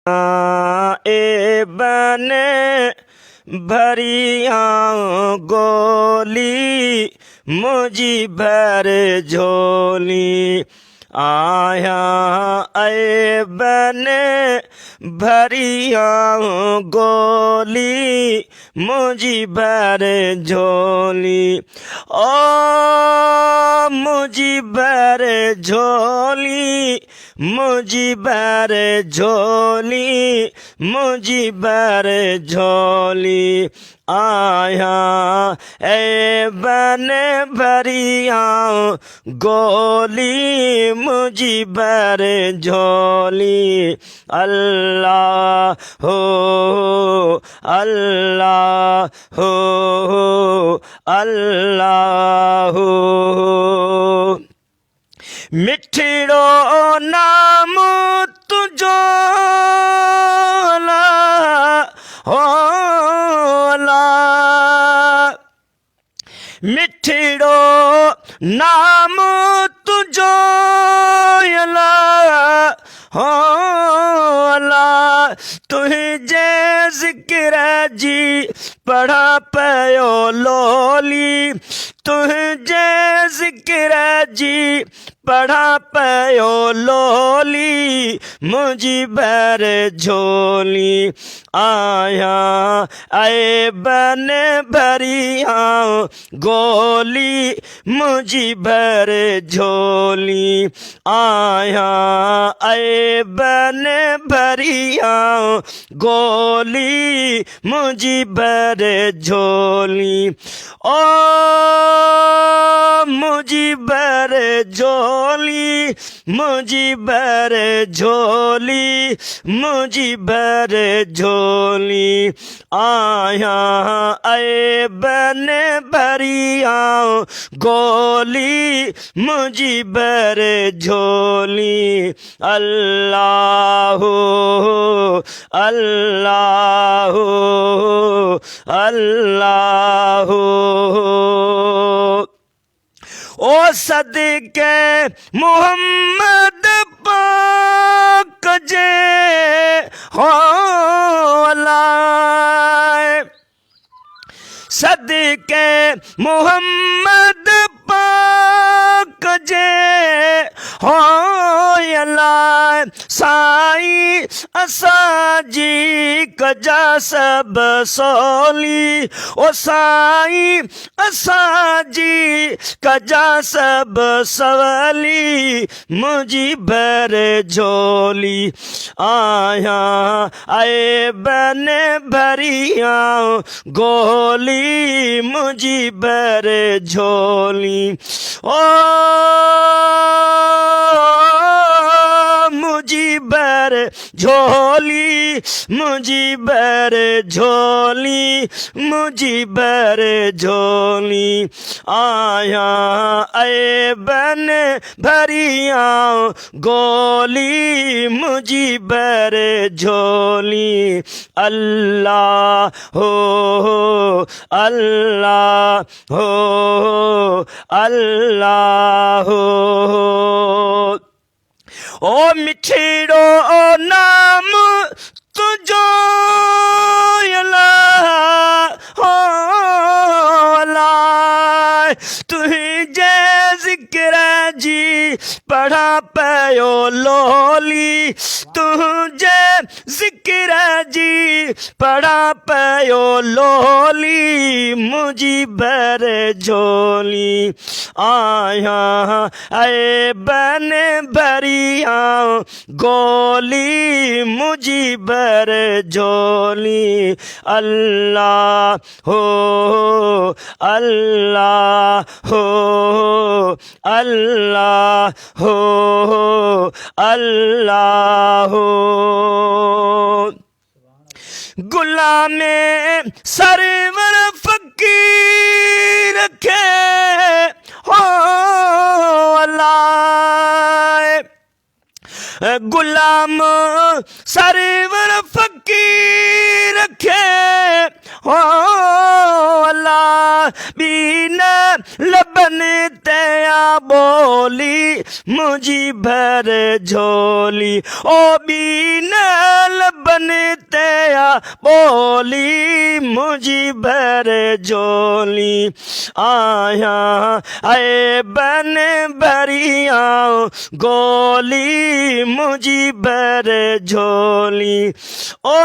ए बने भरिया गोली मुझी भर झोली आया ए बने भरिया गोली मुझी भर झोली ओ मुझी भर झोली मुझी भर झोली मुझी भर झोली आया ए बन भरिया गोली मुझी भर झोली अल्लाह हो अल्लाह हो अल्लाह हो मिठड़ो नाम तुझो हो मिठड़ो नाम तुझो हो तुझे जिक्र जी पढ़ा पयो लोली तुझे जिक्र जी पढ़ा पयो लोली मुझी भर झोली आया आए बन भरिया गोली मुझी भर झोली आया आए बन भरिया गोली मुझी भर झोली ओ मुझी भर झोली मुझी भर झोली मुझी भर झोली आया ए बन भरिया गोली मुझी भर झोली अल्लाह हो अल्लाह हो अल्लाह हो ओ सदके मोहम्मद पाक जे हो अल्लाह सदके मोहम्मद पाक जे हो अल्लाह साईं असांजी कजा सब सोली ओ साईं असांजी कजा सब सवली मुझी भर झोली आया आए बन भरिया गोली मुझी भर झोली ओ मुझी भर झोली मुझी भर झोली मुझी भर झोली आया ए बन भरिया गोली मुझी भर झोली अल्लाह हो अल्लाह हो अल्लाह हो ओ मिठड़ो नाम तुझो हो तुझे जिक्र जी पढ़ा पयो लोली तुझे जिक्र जी पढ़ा पयो लोली मुझी भर झोली आया आए बन भरिया गोली मुझी भर झोली अल्लाह हो अल्लाह हो अल्लाह हो अल्लाह हो गुलाम सरवर फकीर रखे हो अल्लाह गुलाम सरवर फकीर रखे हो अल्लाह बीन लबन तया बोली मुझी भर झोली ओ बीन लब बनते आ बोली मुझी बर झोली आया आए बन बरिया गोली मुझी बर झोली ओ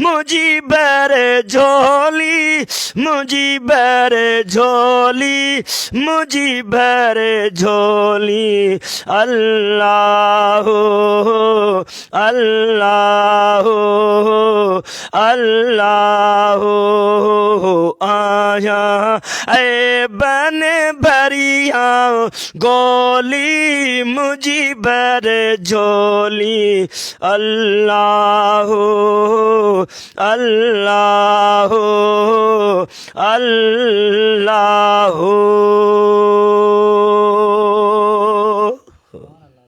मुझी बर झोली मुझी बर झोली मुझी बर झोली अल्लाह अल्लाह अल्लाह आया ए बन भरिया गोली मुझी बर झोली अल्लाह अल्लाह अल्लाह